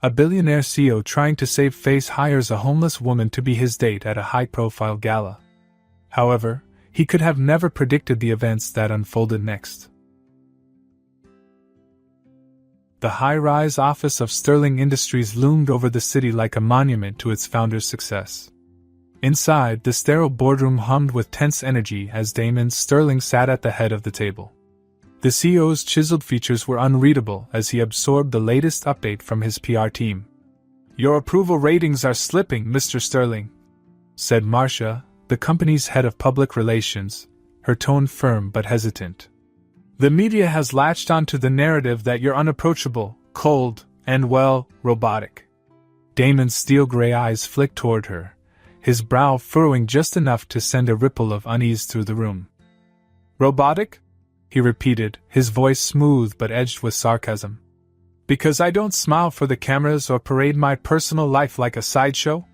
A billionaire CEO trying to save face hires a homeless woman to be his date at a high-profile gala. However, he could have never predicted the events that unfolded next. The high-rise office of Sterling Industries loomed over the city like a monument to its founder's success. Inside, the sterile boardroom hummed with tense energy as Damon Sterling sat at the head of the table. The CEO's chiseled features were unreadable as he absorbed the latest update from his PR team. "Your approval ratings are slipping, Mr. Sterling," said Marcia, the company's head of public relations, her tone firm but hesitant. "The media has latched onto the narrative that you're unapproachable, cold, and, well, robotic." Damon's steel-gray eyes flicked toward her, his brow furrowing just enough to send a ripple of unease through the room. "Robotic?" he repeated, his voice smooth but edged with sarcasm. "Because I don't smile for the cameras or parade my personal life like a sideshow?"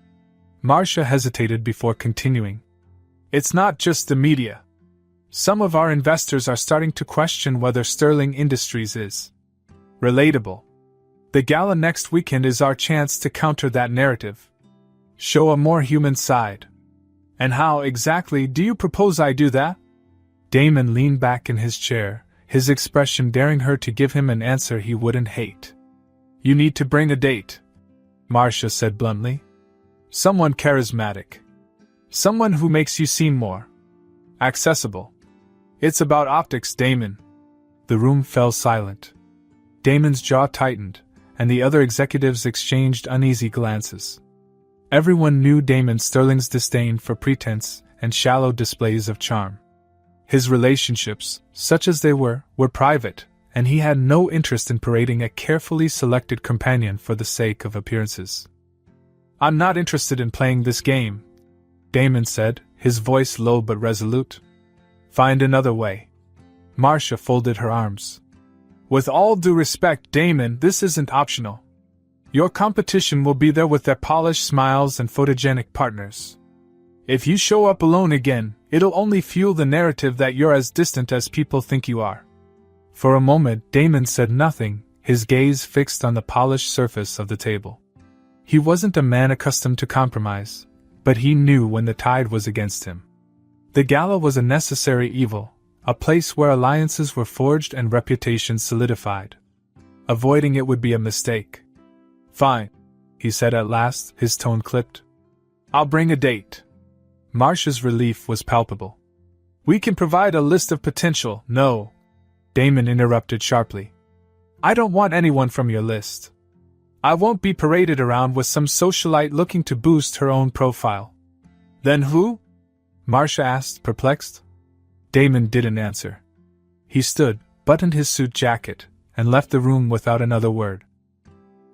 Marcia hesitated before continuing. "It's not just the media. Some of our investors are starting to question whether Sterling Industries is relatable. The gala next weekend is our chance to counter that narrative. Show a more human side. And how exactly do you propose I do that?" Damon leaned back in his chair, his expression daring her to give him an answer he wouldn't hate. "You need to bring a date," Marcia said bluntly. "Someone charismatic. Someone who makes you seem more accessible. It's about optics, Damon." The room fell silent. Damon's jaw tightened, and the other executives exchanged uneasy glances. Everyone knew Damon Sterling's disdain for pretense and shallow displays of charm. His relationships, such as they were private, and he had no interest in parading a carefully selected companion for the sake of appearances. "I'm not interested in playing this game," Damon said, his voice low but resolute. "Find another way." Marcia folded her arms. "With all due respect, Damon, this isn't optional. Your competition will be there with their polished smiles and photogenic partners. If you show up alone again, it'll only fuel the narrative that you're as distant as people think you are." For a moment, Damon said nothing, his gaze fixed on the polished surface of the table. He wasn't a man accustomed to compromise, but he knew when the tide was against him. The gala was a necessary evil, a place where alliances were forged and reputations solidified. Avoiding it would be a mistake. "Fine," he said at last, his tone clipped. "I'll bring a date." Marcia's relief was palpable. "We can provide a list of potential—" "No," Damon interrupted sharply. "I don't want anyone from your list. I won't be paraded around with some socialite looking to boost her own profile." "Then who?" Marcia asked, perplexed. Damon didn't answer. He stood, buttoned his suit jacket, and left the room without another word.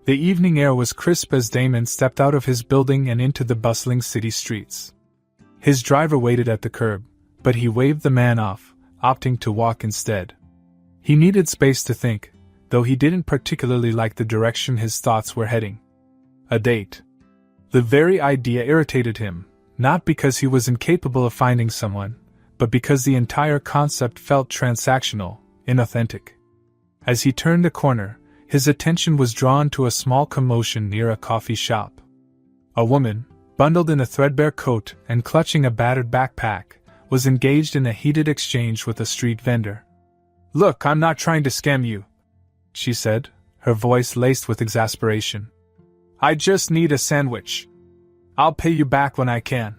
The evening air was crisp as Damon stepped out of his building and into the bustling city streets. His driver waited at the curb, but he waved the man off, opting to walk instead. He needed space to think, though he didn't particularly like the direction his thoughts were heading. A date. The very idea irritated him, not because he was incapable of finding someone, but because the entire concept felt transactional, inauthentic. As he turned a corner, his attention was drawn to a small commotion near a coffee shop. A woman, bundled in a threadbare coat and clutching a battered backpack, was engaged in a heated exchange with a street vendor. "Look, I'm not trying to scam you," she said, her voice laced with exasperation. "I just need a sandwich. I'll pay you back when I can."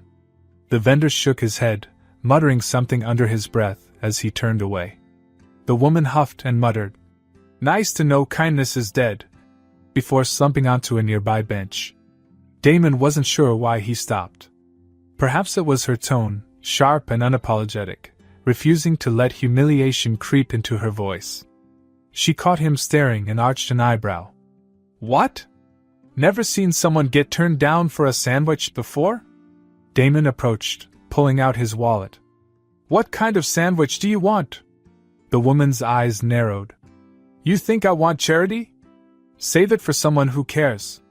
The vendor shook his head, muttering something under his breath as he turned away. The woman huffed and muttered, "Nice to know kindness is dead," before slumping onto a nearby bench. Damon wasn't sure why he stopped. Perhaps it was her tone, sharp and unapologetic, refusing to let humiliation creep into her voice. She caught him staring and arched an eyebrow. "What? Never seen someone get turned down for a sandwich before?" Damon approached, pulling out his wallet. "What kind of sandwich do you want?" The woman's eyes narrowed. "You think I want charity? Save it for someone who cares."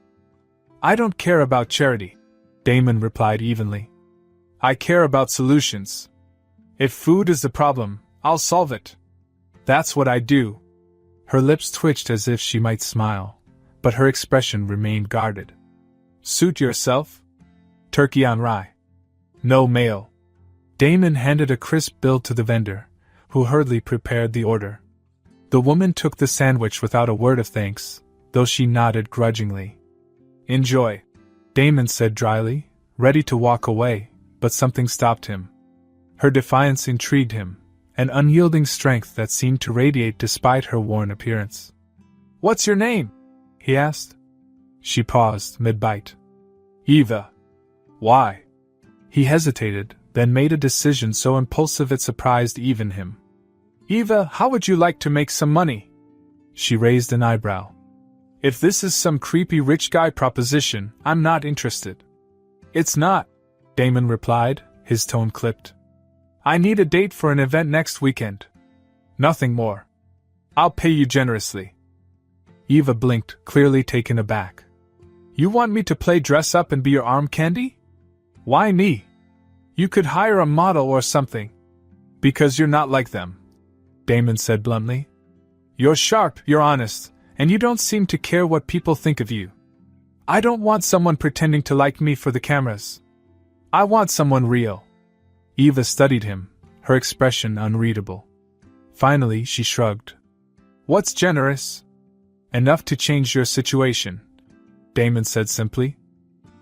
"I don't care about charity," Damon replied evenly. "I care about solutions. If food is the problem, I'll solve it. That's what I do." Her lips twitched as if she might smile, but her expression remained guarded. Suit yourself? Turkey on rye. No mayo. Damon handed a crisp bill to the vendor, who hurriedly prepared the order. The woman took the sandwich without a word of thanks, though she nodded grudgingly. Enjoy, Damon said dryly, ready to walk away, but something stopped him. Her defiance intrigued him, an unyielding strength that seemed to radiate despite her worn appearance. What's your name? He asked. She paused mid-bite. Eva. Why? He hesitated, then made a decision so impulsive it surprised even him. Eva, how would you like to make some money? She raised an eyebrow. If this is some creepy rich guy proposition, I'm not interested. It's not, Damon replied, his tone clipped. I need a date for an event next weekend. Nothing more. I'll pay you generously. Eva blinked, clearly taken aback. You want me to play dress up and be your arm candy? Why me? You could hire a model or something. Because you're not like them, Damon said bluntly. You're sharp, you're honest, and you don't seem to care what people think of you. I don't want someone pretending to like me for the cameras. I want someone real. Eva studied him, her expression unreadable. Finally, she shrugged. What's generous? Enough to change your situation, Damon said simply.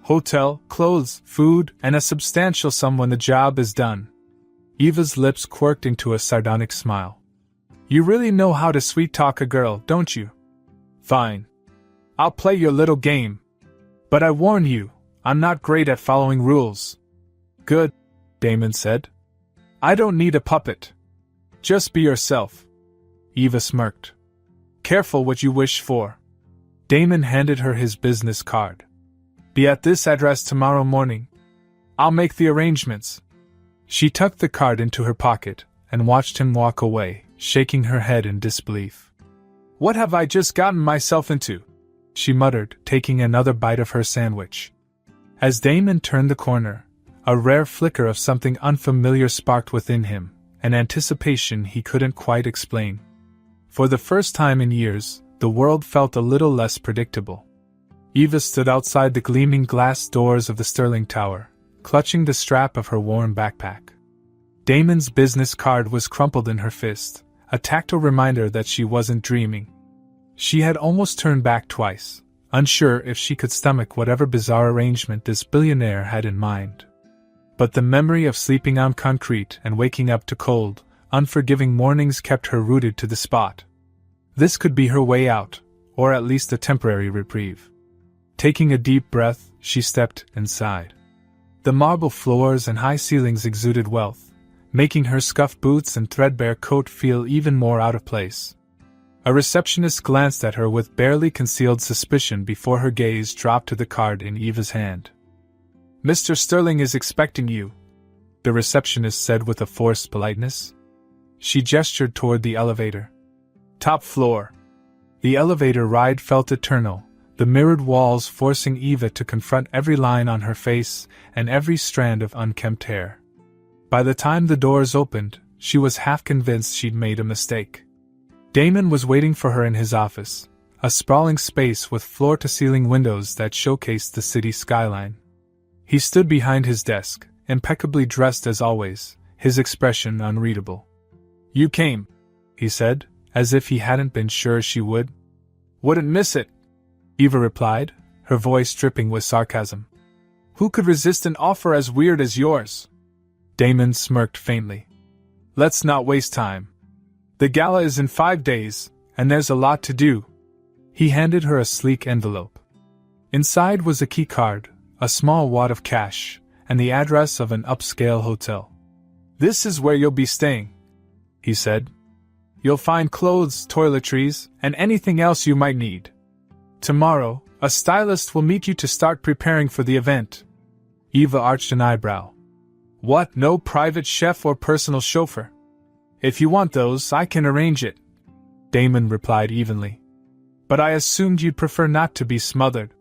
Hotel, clothes, food, and a substantial sum when the job is done. Eva's lips quirked into a sardonic smile. You really know how to sweet-talk a girl, don't you? Fine. I'll play your little game. But I warn you, I'm not great at following rules. Good, Damon said. I don't need a puppet. Just be yourself. Eva smirked. Careful what you wish for. Damon handed her his business card. Be at this address tomorrow morning. I'll make the arrangements. She tucked the card into her pocket and watched him walk away, shaking her head in disbelief. What have I just gotten myself into? She muttered, taking another bite of her sandwich. As Damon turned the corner, a rare flicker of something unfamiliar sparked within him, an anticipation he couldn't quite explain. For the first time in years, the world felt a little less predictable. Eva stood outside the gleaming glass doors of the Sterling Tower, clutching the strap of her worn backpack. Damon's business card was crumpled in her fist, a tactile reminder that she wasn't dreaming. She had almost turned back twice, unsure if she could stomach whatever bizarre arrangement this billionaire had in mind. But the memory of sleeping on concrete and waking up to cold, unforgiving mornings kept her rooted to the spot. This could be her way out, or at least a temporary reprieve. Taking a deep breath, she stepped inside. The marble floors and high ceilings exuded wealth, making her scuffed boots and threadbare coat feel even more out of place. A receptionist glanced at her with barely concealed suspicion before her gaze dropped to the card in Eva's hand. Mr. Sterling is expecting you, the receptionist said with a forced politeness. She gestured toward the elevator. Top floor. The elevator ride felt eternal, the mirrored walls forcing Eva to confront every line on her face and every strand of unkempt hair. By the time the doors opened, she was half convinced she'd made a mistake. Damon was waiting for her in his office, a sprawling space with floor-to-ceiling windows that showcased the city skyline. He stood behind his desk, impeccably dressed as always, his expression unreadable. You came, he said, as if he hadn't been sure she would. Wouldn't miss it, Eva replied, her voice dripping with sarcasm. Who could resist an offer as weird as yours? Damon smirked faintly. Let's not waste time. The gala is in 5 days, and there's a lot to do. He handed her a sleek envelope. Inside was a key card, a small wad of cash, and the address of an upscale hotel. This is where you'll be staying, he said. You'll find clothes, toiletries, and anything else you might need. Tomorrow, a stylist will meet you to start preparing for the event. Eva arched an eyebrow. What, no private chef or personal chauffeur? If you want those, I can arrange it, Damon replied evenly. But I assumed you'd prefer not to be smothered.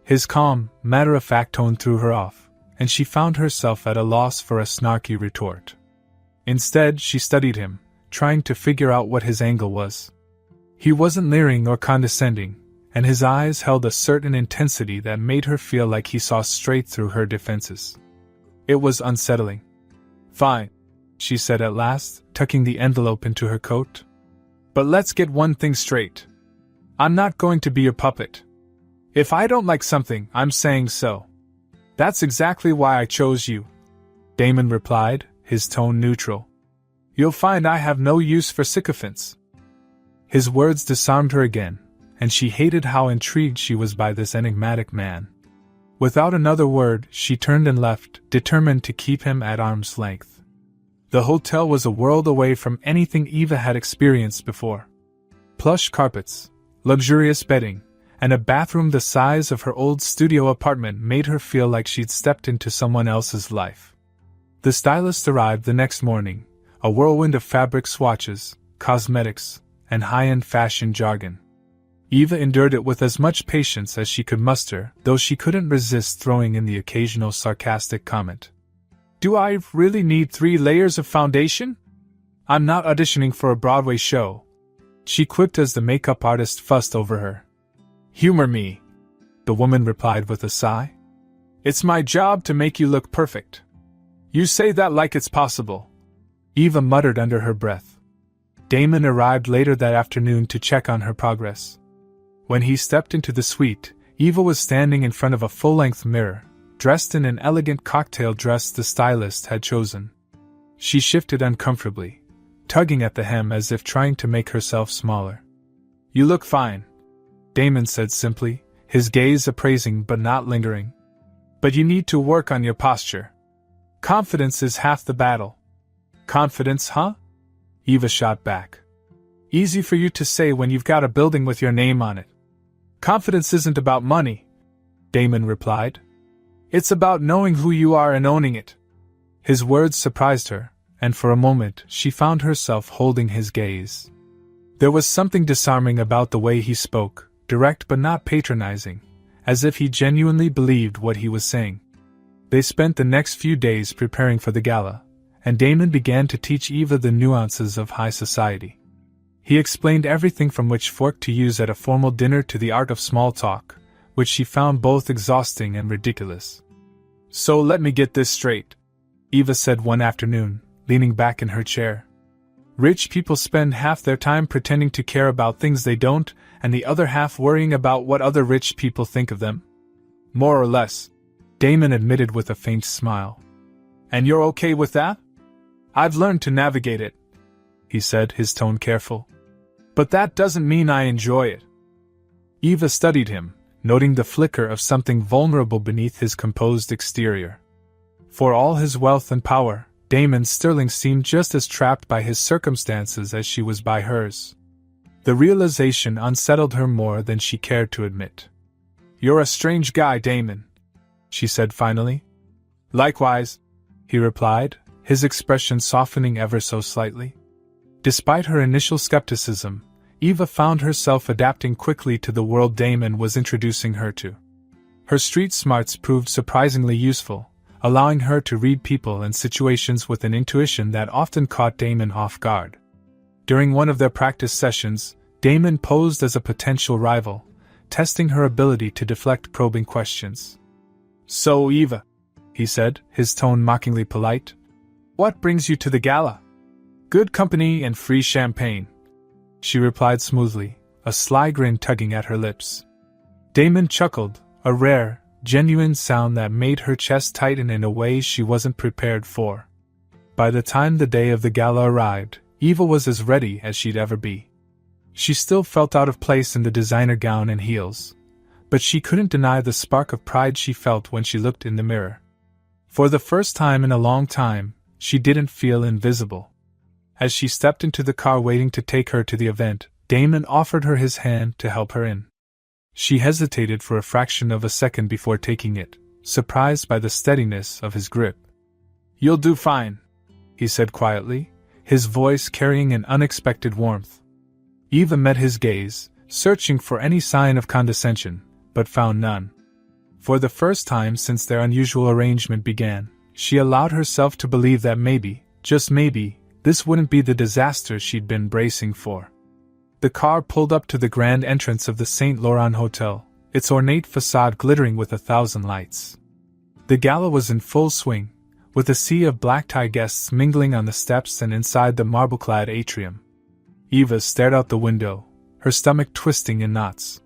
His calm, matter-of-fact tone threw her off, and she found herself at a loss for a snarky retort. Instead, she studied him, trying to figure out what his angle was. He wasn't leering or condescending, and his eyes held a certain intensity that made her feel like he saw straight through her defenses. It was unsettling. "Fine," she said at last, tucking the envelope into her coat. "But let's get one thing straight. I'm not going to be your puppet. If I don't like something, I'm saying so. That's exactly why I chose you," Damon replied, his tone neutral. "You'll find I have no use for sycophants." His words disarmed her again, and she hated how intrigued she was by this enigmatic man. Without another word, she turned and left, determined to keep him at arm's length. The hotel was a world away from anything Eva had experienced before. Plush carpets, luxurious bedding, and a bathroom the size of her old studio apartment made her feel like she'd stepped into someone else's life. The stylist arrived the next morning, a whirlwind of fabric swatches, cosmetics, and high-end fashion jargon. Eva endured it with as much patience as she could muster, though she couldn't resist throwing in the occasional sarcastic comment. "Do I really need 3 layers of foundation? I'm not auditioning for a Broadway show," she quipped as the makeup artist fussed over her. "Humor me," the woman replied with a sigh. "It's my job to make you look perfect." "You say that like it's possible," Eva muttered under her breath. Damon arrived later that afternoon to check on her progress. When he stepped into the suite, Eva was standing in front of a full-length mirror, dressed in an elegant cocktail dress the stylist had chosen. She shifted uncomfortably, tugging at the hem as if trying to make herself smaller. "You look fine," Damon said simply, his gaze appraising but not lingering. "But you need to work on your posture. Confidence is half the battle." "Confidence, huh?" Eva shot back. "Easy for you to say when you've got a building with your name on it." "Confidence isn't about money," Damon replied. "It's about knowing who you are and owning it." His words surprised her, and for a moment she found herself holding his gaze. There was something disarming about the way he spoke, direct but not patronizing, as if he genuinely believed what he was saying. They spent the next few days preparing for the gala, and Damon began to teach Eva the nuances of high society. He explained everything from which fork to use at a formal dinner to the art of small talk, which she found both exhausting and ridiculous. "So let me get this straight," Eva said one afternoon, leaning back in her chair. "Rich people spend half their time pretending to care about things they don't, and the other half worrying about what other rich people think of them?" "More or less," Damon admitted with a faint smile. "And you're okay with that?" "I've learned to navigate it," he said, his tone careful. "But that doesn't mean I enjoy it." Eva studied him, noting the flicker of something vulnerable beneath his composed exterior. For all his wealth and power, Damon Sterling seemed just as trapped by his circumstances as she was by hers. The realization unsettled her more than she cared to admit. "You're a strange guy, Damon," she said finally. "Likewise," he replied, his expression softening ever so slightly. Despite her initial skepticism, Eva found herself adapting quickly to the world Damon was introducing her to. Her street smarts proved surprisingly useful, allowing her to read people and situations with an intuition that often caught Damon off guard. During one of their practice sessions, Damon posed as a potential rival, testing her ability to deflect probing questions. "So, Eva," he said, his tone mockingly polite, "what brings you to the gala?" "Good company and free champagne," she replied smoothly, a sly grin tugging at her lips. Damon chuckled, a rare, genuine sound that made her chest tighten in a way she wasn't prepared for. By the time the day of the gala arrived, Eva was as ready as she'd ever be. She still felt out of place in the designer gown and heels, but she couldn't deny the spark of pride she felt when she looked in the mirror. For the first time in a long time, she didn't feel invisible. As she stepped into the car waiting to take her to the event, Damon offered her his hand to help her in. She hesitated for a fraction of a second before taking it, surprised by the steadiness of his grip. "You'll do fine," he said quietly, his voice carrying an unexpected warmth. Eva met his gaze, searching for any sign of condescension, but found none. For the first time since their unusual arrangement began, she allowed herself to believe that maybe, just maybe, this wouldn't be the disaster she'd been bracing for. The car pulled up to the grand entrance of the St. Laurent Hotel, its ornate facade glittering with 1,000 lights. The gala was in full swing, with a sea of black-tie guests mingling on the steps and inside the marble-clad atrium. Eva stared out the window, her stomach twisting in knots.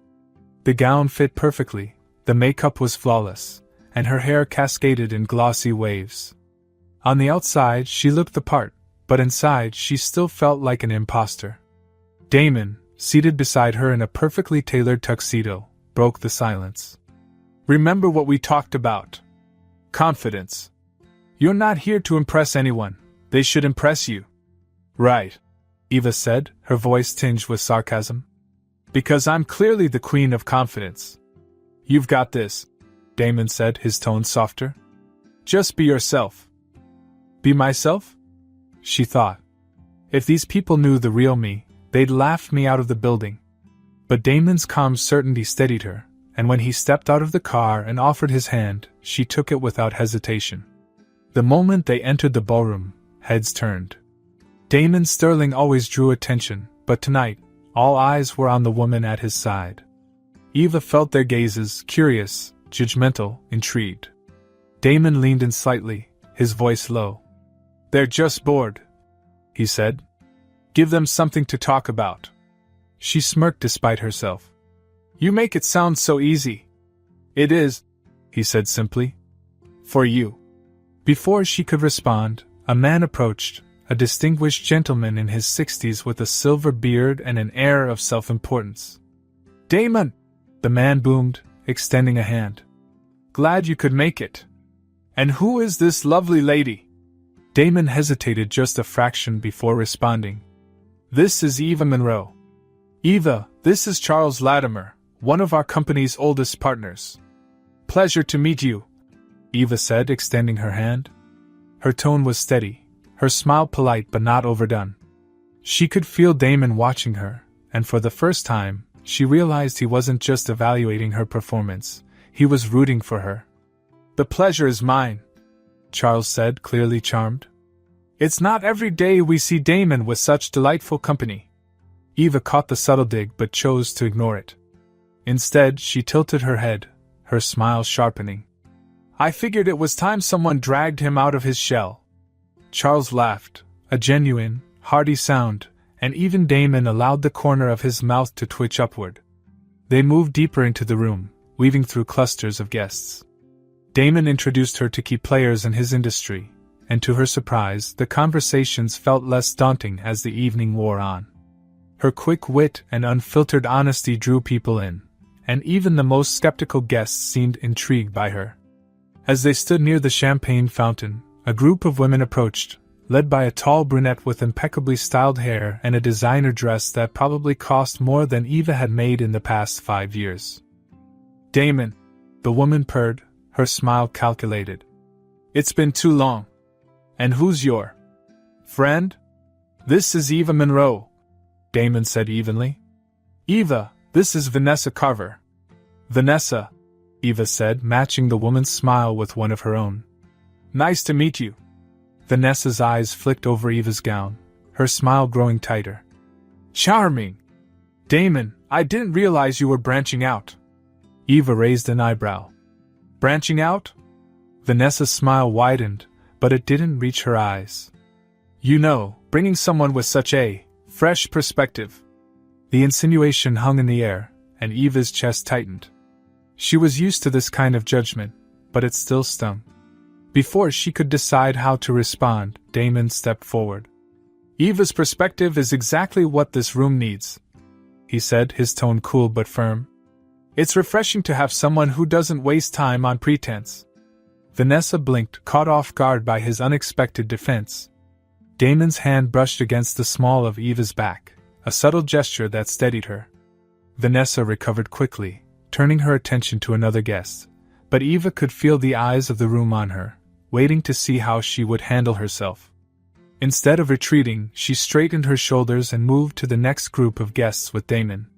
The gown fit perfectly, the makeup was flawless, and her hair cascaded in glossy waves. On the outside she looked the part, but inside she still felt like an imposter. Damon, seated beside her in a perfectly tailored tuxedo, broke the silence. "Remember what we talked about. Confidence. You're not here to impress anyone, they should impress you." "Right," Eva said, her voice tinged with sarcasm. "Because I'm clearly the queen of confidence." "You've got this," Damon said, his tone softer. "Just be yourself." "Be myself?" she thought. "If these people knew the real me, they'd laugh me out of the building." But Damon's calm certainty steadied her, and when he stepped out of the car and offered his hand, she took it without hesitation. The moment they entered the ballroom, heads turned. Damon Sterling always drew attention, but tonight, all eyes were on the woman at his side. Eva felt their gazes, curious, judgmental, intrigued. Damon leaned in slightly, his voice low. "They're just bored," he said. "Give them something to talk about." She smirked despite herself. "You make it sound so easy." "It is," he said simply. "For you." Before she could respond, a man approached, a distinguished gentleman in his 60s with a silver beard and an air of self-importance. "Damon!" the man boomed, extending a hand. "Glad you could make it. And who is this lovely lady?" Damon hesitated just a fraction before responding. "This is Eva Monroe." "Eva, this is Charles Latimer, one of our company's oldest partners." "Pleasure to meet you," Eva said, extending her hand. Her tone was steady, her smile polite but not overdone. She could feel Damon watching her, and for the first time, she realized he wasn't just evaluating her performance, he was rooting for her. "The pleasure is mine," Charles said, clearly charmed. "It's not every day we see Damon with such delightful company." Eva caught the subtle dig but chose to ignore it. Instead, she tilted her head, her smile sharpening. "I figured it was time someone dragged him out of his shell." Charles laughed, a genuine, hearty sound, and even Damon allowed the corner of his mouth to twitch upward. They moved deeper into the room, weaving through clusters of guests. Damon introduced her to key players in his industry, and to her surprise, the conversations felt less daunting as the evening wore on. Her quick wit and unfiltered honesty drew people in, and even the most skeptical guests seemed intrigued by her. As they stood near the champagne fountain, a group of women approached, led by a tall brunette with impeccably styled hair and a designer dress that probably cost more than Eva had made in the past 5 years. "Damon," the woman purred, her smile calculated. "It's been too long. And who's your friend?" "This is Eva Monroe," Damon said evenly. "Eva, this is Vanessa Carver." "Vanessa," Eva said, matching the woman's smile with one of her own. "Nice to meet you." Vanessa's eyes flicked over Eva's gown, her smile growing tighter. "Charming! Damon, I didn't realize you were branching out." Eva raised an eyebrow. "Branching out?" Vanessa's smile widened, but it didn't reach her eyes. "You know, bringing someone with such a fresh perspective." The insinuation hung in the air, and Eva's chest tightened. She was used to this kind of judgment, but it still stung. Before she could decide how to respond, Damon stepped forward. "Eva's perspective is exactly what this room needs," he said, his tone cool but firm. "It's refreshing to have someone who doesn't waste time on pretense." Vanessa blinked, caught off guard by his unexpected defense. Damon's hand brushed against the small of Eva's back, a subtle gesture that steadied her. Vanessa recovered quickly, turning her attention to another guest, but Eva could feel the eyes of the room on her, waiting to see how she would handle herself. Instead of retreating, she straightened her shoulders and moved to the next group of guests with Damon.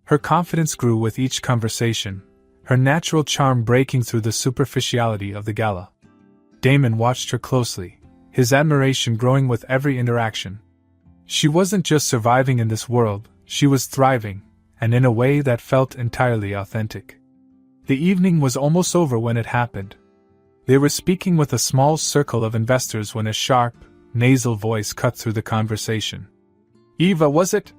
Her confidence grew with each conversation, her natural charm breaking through the superficiality of the gala. Damon watched her closely, his admiration growing with every interaction. She wasn't just surviving in this world, She was thriving, and in a way that felt entirely authentic. The evening was almost over when it happened. They were speaking with a small circle of investors when a sharp, nasal voice cut through the conversation. "Eva, was it?"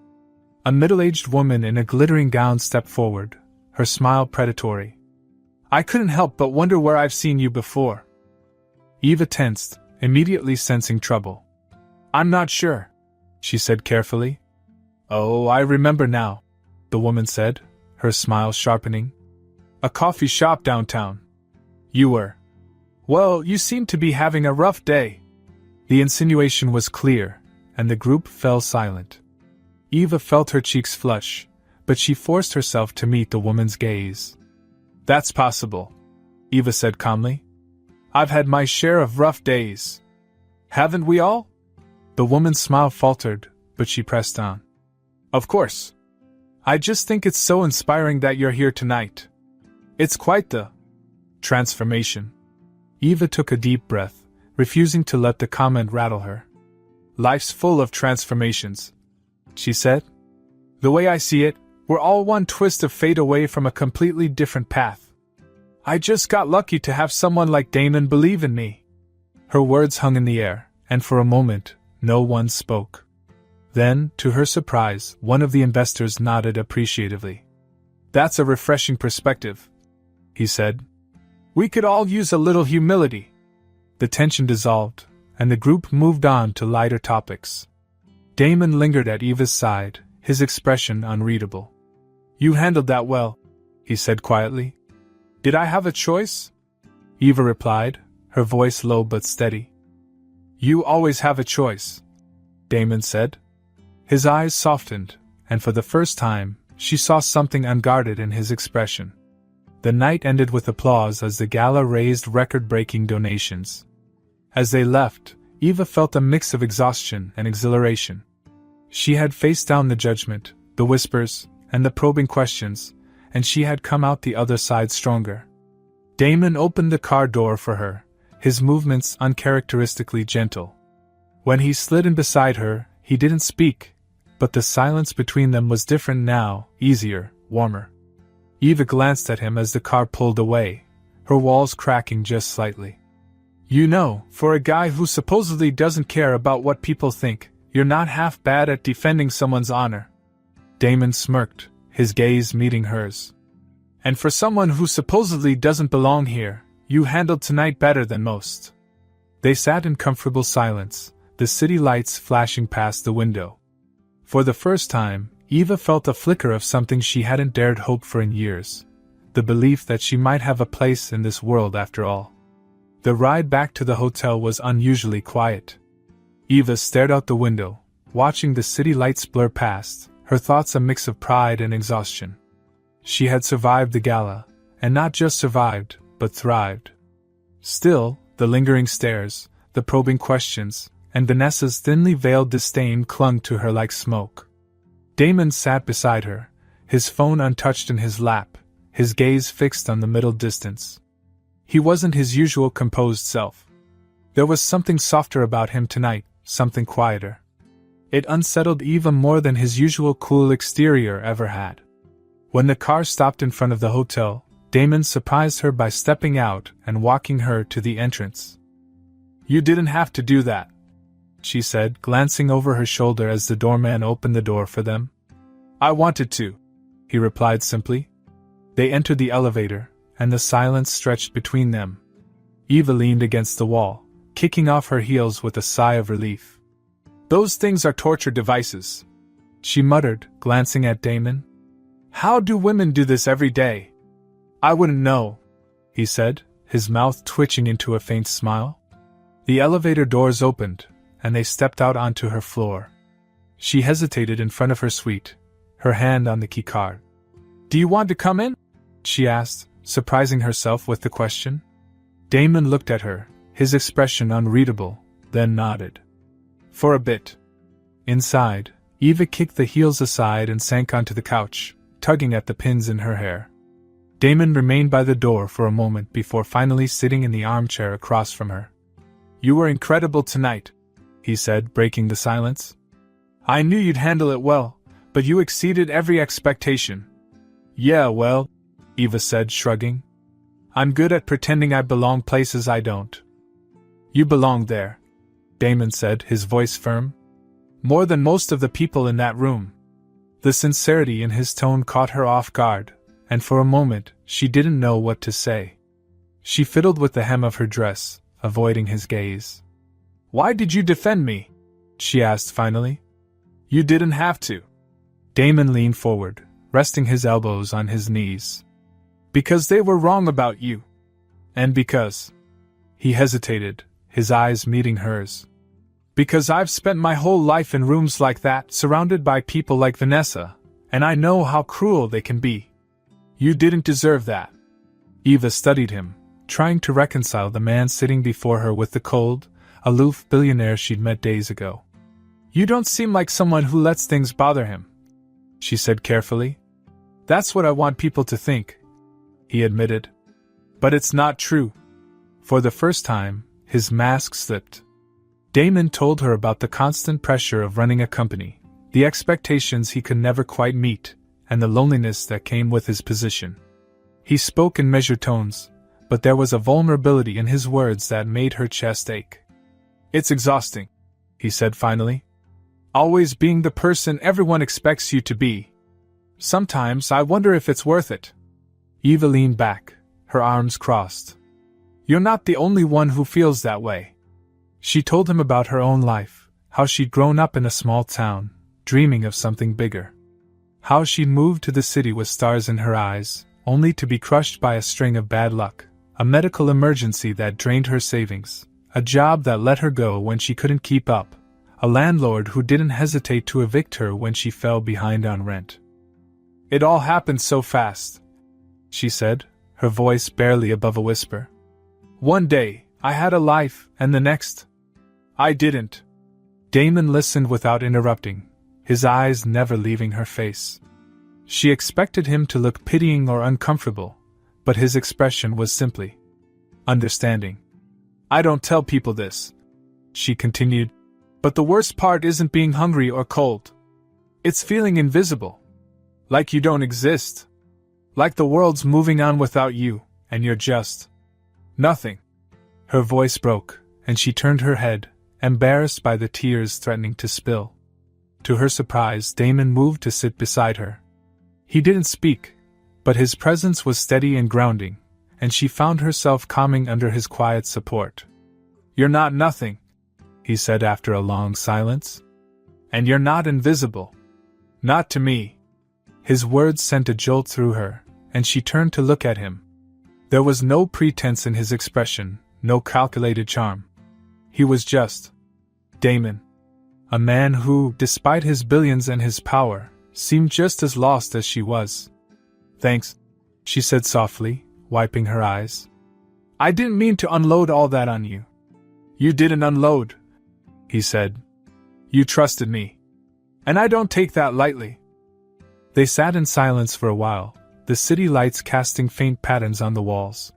A middle-aged woman in a glittering gown stepped forward, her smile predatory. "I couldn't help but wonder where I've seen you before." Eva tensed, immediately sensing trouble. "I'm not sure," she said carefully. "Oh, I remember now," the woman said, her smile sharpening. "A coffee shop downtown. You were. Well, you seem to be having a rough day." The insinuation was clear, and the group fell silent. Eva felt her cheeks flush, but she forced herself to meet the woman's gaze. "That's possible," Eva said calmly. "I've had my share of rough days. Haven't we all?" The woman's smile faltered, but she pressed on. "Of course. I just think it's so inspiring that you're here tonight. It's quite the transformation." Eva took a deep breath, refusing to let the comment rattle her. "Life's full of transformations," she said. "The way I see it, we're all one twist of fate away from a completely different path. I just got lucky to have someone like Damon believe in me." Her words hung in the air, and for a moment, no one spoke. Then, to her surprise, one of the investors nodded appreciatively. "That's a refreshing perspective," he said. "We could all use a little humility." The tension dissolved, and the group moved on to lighter topics. Damon lingered at Eva's side, his expression unreadable. "You handled that well," he said quietly. "Did I have a choice?" Eva replied, her voice low but steady. "You always have a choice," Damon said. His eyes softened, and for the first time, she saw something unguarded in his expression. The night ended with applause as the gala raised record-breaking donations. As they left, Eva felt a mix of exhaustion and exhilaration. She had faced down the judgment, the whispers, and the probing questions, and she had come out the other side stronger. Damon opened the car door for her, his movements uncharacteristically gentle. When he slid in beside her, he didn't speak, but the silence between them was different now, easier, warmer. Eva glanced at him as the car pulled away, her walls cracking just slightly. "You know, for a guy who supposedly doesn't care about what people think, you're not half bad at defending someone's honor." Damon smirked, his gaze meeting hers. "And for someone who supposedly doesn't belong here, you handled tonight better than most." They sat in comfortable silence, the city lights flashing past the window. For the first time, Eva felt a flicker of something she hadn't dared hope for in years, the belief that she might have a place in this world after all. The ride back to the hotel was unusually quiet. Eva stared out the window, watching the city lights blur past, her thoughts a mix of pride and exhaustion. She had survived the gala, and not just survived, but thrived. Still, the lingering stares, the probing questions, and Vanessa's thinly veiled disdain clung to her like smoke. Damon sat beside her, his phone untouched in his lap, his gaze fixed on the middle distance. He wasn't his usual composed self. There was something softer about him tonight, something quieter. It unsettled Eva more than his usual cool exterior ever had. When the car stopped in front of the hotel, Damon surprised her by stepping out and walking her to the entrance. "You didn't have to do that," she said, glancing over her shoulder as the doorman opened the door for them. "I wanted to," he replied simply. They entered the elevator, and the silence stretched between them. Eva leaned against the wall, kicking off her heels with a sigh of relief. "Those things are torture devices," she muttered, glancing at Damon. "How do women do this every day?" "I wouldn't know," he said, his mouth twitching into a faint smile. The elevator doors opened, and they stepped out onto her floor. She hesitated in front of her suite, her hand on the key card. "Do you want to come in?" she asked, surprising herself with the question. Damon looked at her, his expression unreadable, then nodded. "For a bit." Inside, Eva kicked the heels aside and sank onto the couch, tugging at the pins in her hair. Damon remained by the door for a moment before finally sitting in the armchair across from her. "You were incredible tonight," he said, breaking the silence. "I knew you'd handle it well, But you exceeded every expectation. Yeah, well, Eva said, shrugging. I'm good at pretending I belong places I don't. You belong there, Damon said, his voice firm. More than most of the people in that room. The sincerity in his tone caught her off guard, and for a moment, she didn't know what to say. She fiddled with the hem of her dress, avoiding his gaze. Why did you defend me? She asked finally. You didn't have to. Damon leaned forward, resting his elbows on his knees. Because they were wrong about you. And because... He hesitated, his eyes meeting hers. Because I've spent my whole life in rooms like that, surrounded by people like Vanessa, and I know how cruel they can be. You didn't deserve that. Eva studied him, trying to reconcile the man sitting before her with the cold, aloof billionaire she'd met days ago. You don't seem like someone who lets things bother him, she said carefully. That's what I want people to think, he admitted. But it's not true. For the first time, his mask slipped. Damon told her about the constant pressure of running a company, the expectations he could never quite meet, and the loneliness that came with his position. He spoke in measured tones, but there was a vulnerability in his words that made her chest ache. It's exhausting, he said finally. Always being the person everyone expects you to be. Sometimes I wonder if it's worth it. Eva leaned back, her arms crossed. You're not the only one who feels that way. She told him about her own life, how she'd grown up in a small town, dreaming of something bigger. How she'd moved to the city with stars in her eyes, only to be crushed by a string of bad luck, a medical emergency that drained her savings, a job that let her go when she couldn't keep up, a landlord who didn't hesitate to evict her when she fell behind on rent. It all happened so fast, she said, her voice barely above a whisper. One day, I had a life, and the next, I didn't. Damon listened without interrupting, his eyes never leaving her face. She expected him to look pitying or uncomfortable, but his expression was simply understanding. I don't tell people this, she continued, but the worst part isn't being hungry or cold. It's feeling invisible. Like you don't exist. Like the world's moving on without you, and you're just nothing. Her voice broke, and she turned her head, embarrassed by the tears threatening to spill. To her surprise, Damon moved to sit beside her. He didn't speak, but his presence was steady and grounding, and she found herself calming under his quiet support. You're not nothing, he said after a long silence. And you're not invisible. Not to me. His words sent a jolt through her, and she turned to look at him. There was no pretense in his expression, no calculated charm. He was just Damon. A man who, despite his billions and his power, seemed just as lost as she was. Thanks, she said softly, wiping her eyes. I didn't mean to unload all that on you. You didn't unload, he said. You trusted me. And I don't take that lightly. They sat in silence for a while, the city lights casting faint patterns on the walls.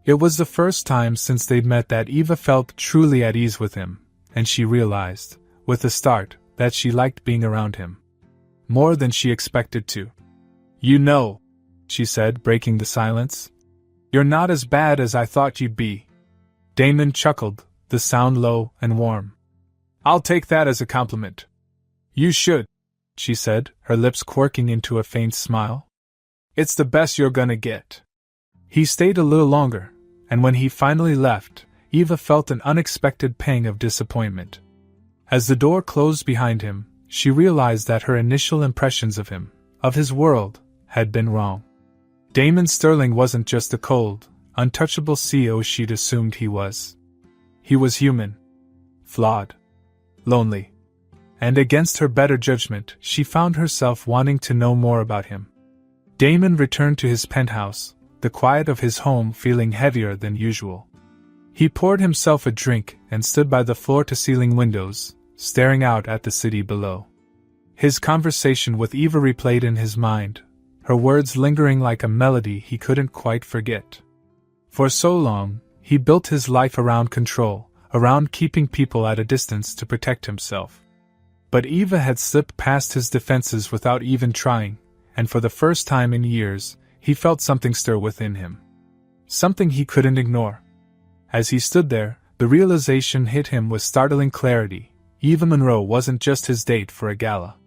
It was the first time since they'd met that Eva felt truly at ease with him, and she realized, with a start, that she liked being around him. More than she expected to. You know, she said, breaking the silence. You're not as bad as I thought you'd be. Damon chuckled, the sound low and warm. I'll take that as a compliment. You should, she said, her lips quirking into a faint smile. It's the best you're gonna get. He stayed a little longer, and when he finally left, Eva felt an unexpected pang of disappointment. As the door closed behind him, she realized that her initial impressions of him, of his world, had been wrong. Damon Sterling wasn't just the cold, untouchable CEO she'd assumed he was. He was human. Flawed. Lonely. And against her better judgment, she found herself wanting to know more about him. Damon returned to his penthouse, the quiet of his home feeling heavier than usual. He poured himself a drink and stood by the floor-to-ceiling windows, staring out at the city below. His conversation with Eva replayed in his mind, her words lingering like a melody he couldn't quite forget. For so long, he built his life around control, around keeping people at a distance to protect himself. But Eva had slipped past his defenses without even trying, and for the first time in years, he felt something stir within him. Something he couldn't ignore. As he stood there, the realization hit him with startling clarity. Eva Monroe wasn't just his date for a gala.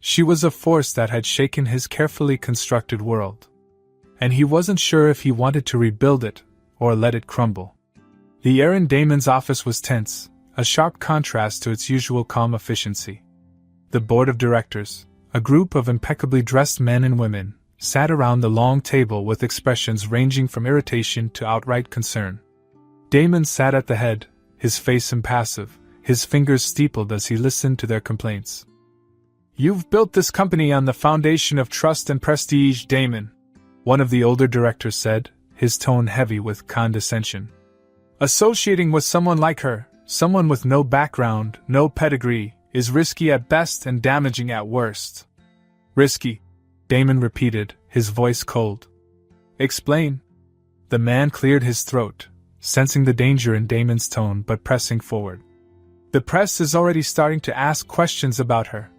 She was a force that had shaken his carefully constructed world. And he wasn't sure if he wanted to rebuild it, or let it crumble. The air in Damon's office was tense, a sharp contrast to its usual calm efficiency. The board of directors, a group of impeccably dressed men and women, sat around the long table with expressions ranging from irritation to outright concern. Damon sat at the head, his face impassive, his fingers steepled as he listened to their complaints. "You've built this company on the foundation of trust and prestige, Damon," one of the older directors said, his tone heavy with condescension. "Associating with someone like her, someone with no background, no pedigree, is risky at best and damaging at worst." "Risky," Damon repeated, his voice cold. "Explain." The man cleared his throat, sensing the danger in Damon's tone but pressing forward. "The press is already starting to ask questions about her.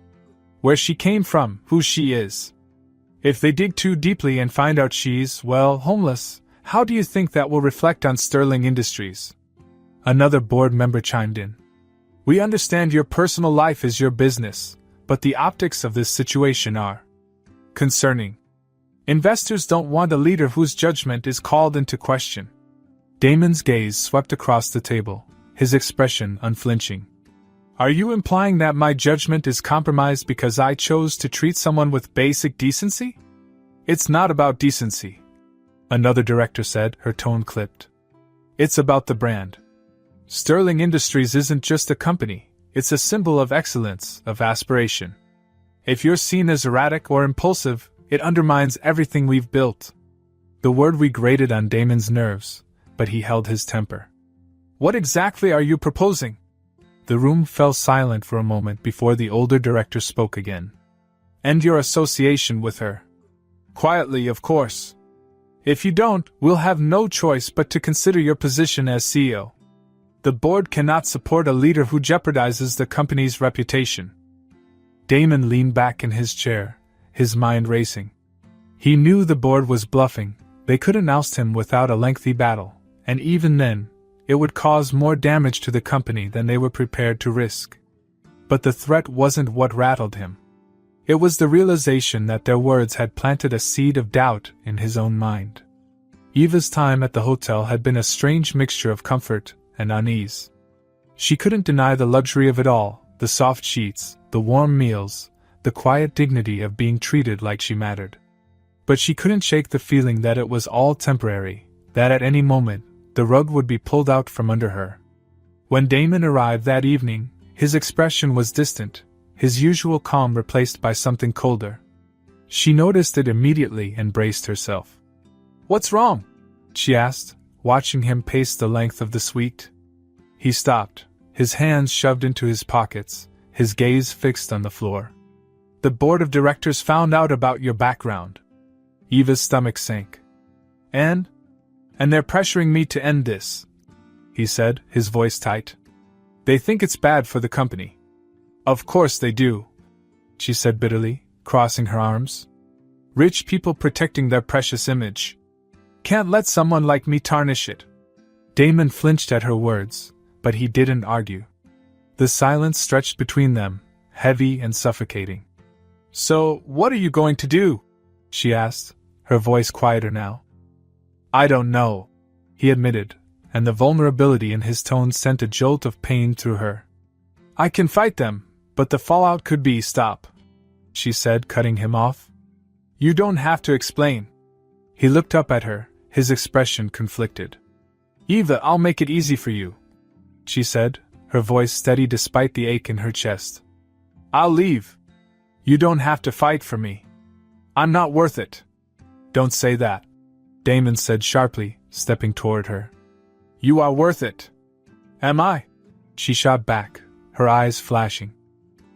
Where she came from, who she is. If they dig too deeply and find out she's, well, homeless, how do you think that will reflect on Sterling Industries?" Another board member chimed in. "We understand your personal life is your business, but the optics of this situation are concerning. Investors don't want a leader whose judgment is called into question." Damon's gaze swept across the table, his expression unflinching. "Are you implying that my judgment is compromised because I chose to treat someone with basic decency?" "It's not about decency," another director said, her tone clipped. "It's about the brand. Sterling Industries isn't just a company, it's a symbol of excellence, of aspiration. If you're seen as erratic or impulsive, it undermines everything we've built." The word grated on Damon's nerves, but he held his temper. "What exactly are you proposing?" The room fell silent for a moment before the older director spoke again. "End your association with her. Quietly, of course. If you don't, we'll have no choice but to consider your position as CEO. The board cannot support a leader who jeopardizes the company's reputation." Damon leaned back in his chair, his mind racing. He knew the board was bluffing, they couldn't oust him without a lengthy battle, and even then, it would cause more damage to the company than they were prepared to risk. But the threat wasn't what rattled him. It was the realization that their words had planted a seed of doubt in his own mind. Eva's time at the hotel had been a strange mixture of comfort and unease. She couldn't deny the luxury of it all, the soft sheets, the warm meals, the quiet dignity of being treated like she mattered. But she couldn't shake the feeling that it was all temporary, that at any moment, the rug would be pulled out from under her. When Damon arrived that evening, his expression was distant, his usual calm replaced by something colder. She noticed it immediately and braced herself. "What's wrong?" she asked, watching him pace the length of the suite. He stopped, his hands shoved into his pockets, his gaze fixed on the floor. "The board of directors found out about your background." Eva's stomach sank. And they're pressuring me to end this," he said, his voice tight. "They think it's bad for the company." "Of course they do," she said bitterly, crossing her arms. "Rich people protecting their precious image. Can't let someone like me tarnish it." Damon flinched at her words, but he didn't argue. The silence stretched between them, heavy and suffocating. "So, what are you going to do?" she asked, her voice quieter now. "I don't know," he admitted, and the vulnerability in his tone sent a jolt of pain through her. "I can fight them, but the fallout could be stop," she said, cutting him off. "You don't have to explain." He looked up at her, his expression conflicted. "Eva, I'll make it easy for you," she said, her voice steady despite the ache in her chest. "I'll leave. You don't have to fight for me. I'm not worth it." "Don't say that," Damon said sharply, stepping toward her. "You are worth it." "Am I?" she shot back, her eyes flashing.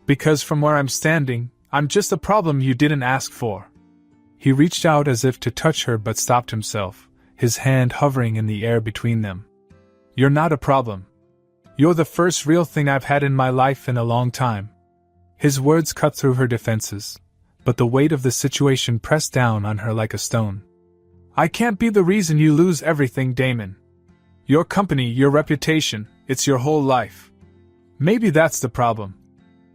"Because from where I'm standing, I'm just a problem you didn't ask for." He reached out as if to touch her but stopped himself, his hand hovering in the air between them. "You're not a problem. You're the first real thing I've had in my life in a long time." His words cut through her defenses, but the weight of the situation pressed down on her like a stone. I can't be the reason you lose everything, Damon. Your company, your reputation, it's your whole life. Maybe that's the problem,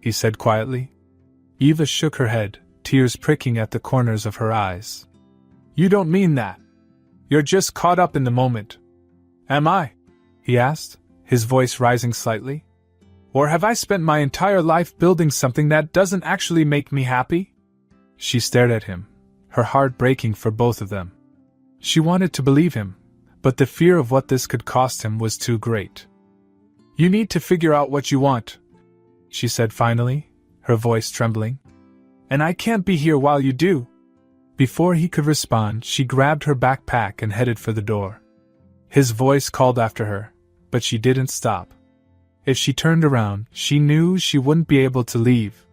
he said quietly. Eva shook her head, tears pricking at the corners of her eyes. You don't mean that. You're just caught up in the moment. Am I? He asked, his voice rising slightly. Or have I spent my entire life building something that doesn't actually make me happy? She stared at him, her heart breaking for both of them. She wanted to believe him, but the fear of what this could cost him was too great. You need to figure out what you want, she said finally, her voice trembling. And I can't be here while you do. Before he could respond, she grabbed her backpack and headed for the door. His voice called after her, but she didn't stop. If she turned around, she knew she wouldn't be able to leave.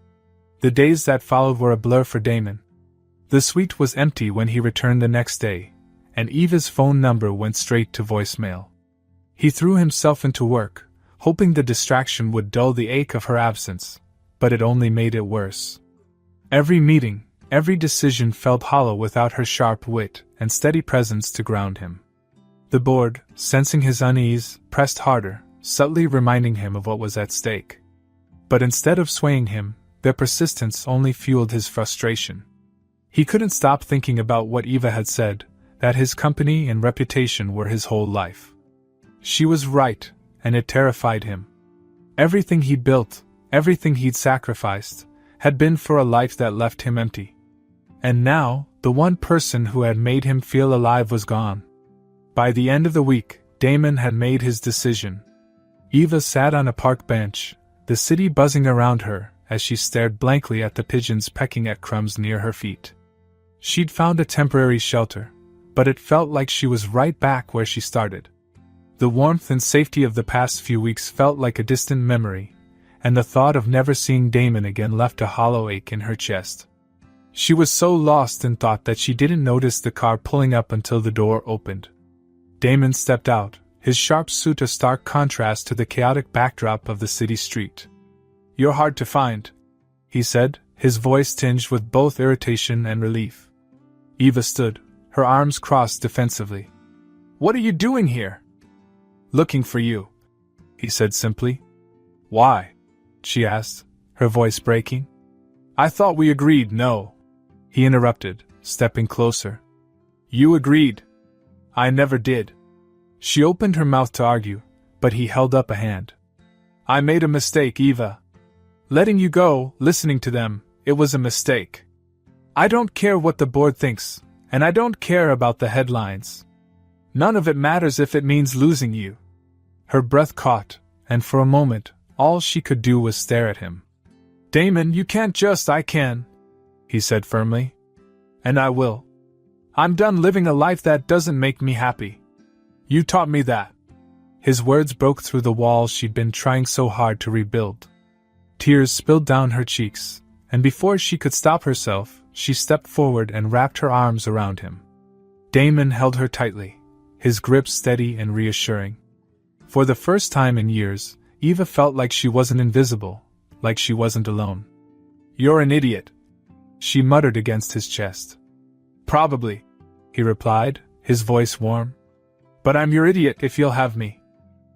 The days that followed were a blur for Damon. The suite was empty when he returned the next day, and Eva's phone number went straight to voicemail. He threw himself into work, hoping the distraction would dull the ache of her absence, but it only made it worse. Every meeting, every decision felt hollow without her sharp wit and steady presence to ground him. The board, sensing his unease, pressed harder, subtly reminding him of what was at stake. But instead of swaying him, their persistence only fueled his frustration. He couldn't stop thinking about what Eva had said, that his company and reputation were his whole life. She was right, and it terrified him. Everything he'd built, everything he'd sacrificed, had been for a life that left him empty. And now, the one person who had made him feel alive was gone. By the end of the week, Damon had made his decision. Eva sat on a park bench, the city buzzing around her, as she stared blankly at the pigeons pecking at crumbs near her feet. She'd found a temporary shelter, but it felt like she was right back where she started. The warmth and safety of the past few weeks felt like a distant memory, and the thought of never seeing Damon again left a hollow ache in her chest. She was so lost in thought that she didn't notice the car pulling up until the door opened. Damon stepped out, his sharp suit a stark contrast to the chaotic backdrop of the city street. You're hard to find, he said, his voice tinged with both irritation and relief. Eva stood, her arms crossed defensively. What are you doing here? Looking for you, he said simply. Why? She asked, her voice breaking. I thought we agreed no. He interrupted, stepping closer. You agreed. I never did. She opened her mouth to argue, but he held up a hand. I made a mistake, Eva. Letting you go, listening to them, it was a mistake. I don't care what the board thinks, and I don't care about the headlines. None of it matters if it means losing you. Her breath caught, and for a moment, all she could do was stare at him. Damon, you can't just I can, he said firmly. And I will. I'm done living a life that doesn't make me happy. You taught me that. His words broke through the walls she'd been trying so hard to rebuild. Tears spilled down her cheeks, and before she could stop herself, she stepped forward and wrapped her arms around him. Damon held her tightly, his grip steady and reassuring. For the first time in years, Eva felt like she wasn't invisible, like she wasn't alone. You're an idiot, she muttered against his chest. Probably, he replied, his voice warm. But I'm your idiot if you'll have me.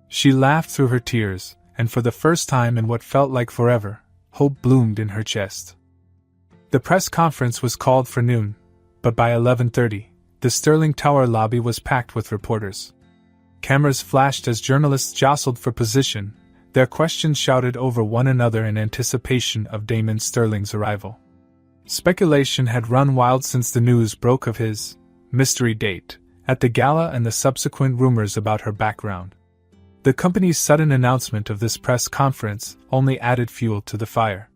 She laughed through her tears, and for the first time in what felt like forever, hope bloomed in her chest. The press conference was called for noon, but by 11:30, the Sterling Tower lobby was packed with reporters. Cameras flashed as journalists jostled for position, their questions shouted over one another in anticipation of Damon Sterling's arrival. Speculation had run wild since the news broke of his mystery date at the gala and the subsequent rumors about her background. The company's sudden announcement of this press conference only added fuel to the fire.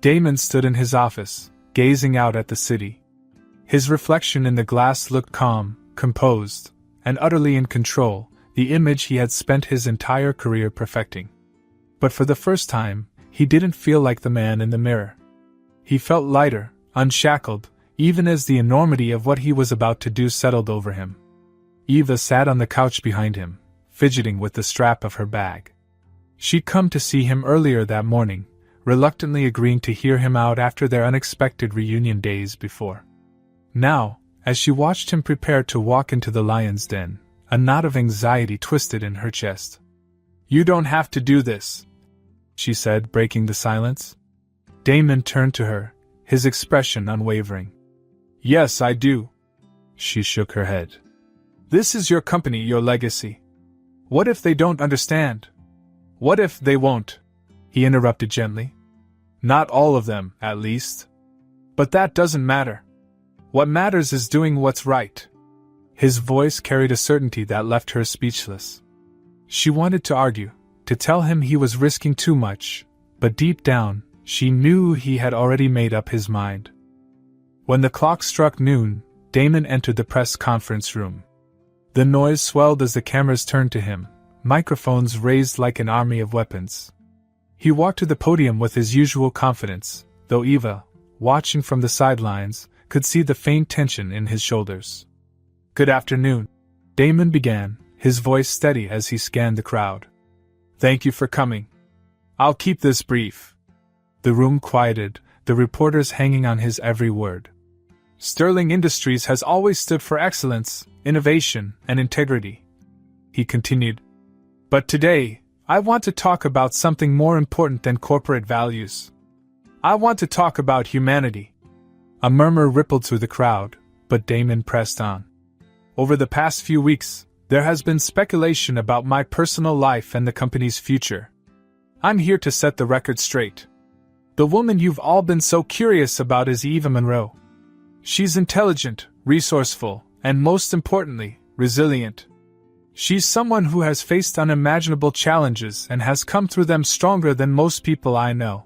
Damon stood in his office, gazing out at the city. His reflection in the glass looked calm, composed, and utterly in control, the image he had spent his entire career perfecting. But for the first time, he didn't feel like the man in the mirror. He felt lighter, unshackled, even as the enormity of what he was about to do settled over him. Eva sat on the couch behind him, fidgeting with the strap of her bag. She'd come to see him earlier that morning, reluctantly agreeing to hear him out after their unexpected reunion days before. Now, as she watched him prepare to walk into the lion's den, a knot of anxiety twisted in her chest. "You don't have to do this," she said, breaking the silence. Damon turned to her, his expression unwavering. "Yes, I do." She shook her head. "This is your company, your legacy. What if they don't understand? What if they won't?" He interrupted gently. "Not all of them, at least. But that doesn't matter. What matters is doing what's right." His voice carried a certainty that left her speechless. She wanted to argue, to tell him he was risking too much, but deep down, she knew he had already made up his mind. When the clock struck noon, Damon entered the press conference room. The noise swelled as the cameras turned to him, microphones raised like an army of weapons. He walked to the podium with his usual confidence, though Eva, watching from the sidelines, could see the faint tension in his shoulders. "Good afternoon," Damon began, his voice steady as he scanned the crowd. "Thank you for coming. I'll keep this brief." The room quieted, the reporters hanging on his every word. "Sterling Industries has always stood for excellence, innovation, and integrity," he continued. "But today, I want to talk about something more important than corporate values. I want to talk about humanity." A murmur rippled through the crowd, but Damon pressed on. "Over the past few weeks, there has been speculation about my personal life and the company's future. I'm here to set the record straight. The woman you've all been so curious about is Eva Monroe. She's intelligent, resourceful, and most importantly, resilient. She's someone who has faced unimaginable challenges and has come through them stronger than most people I know."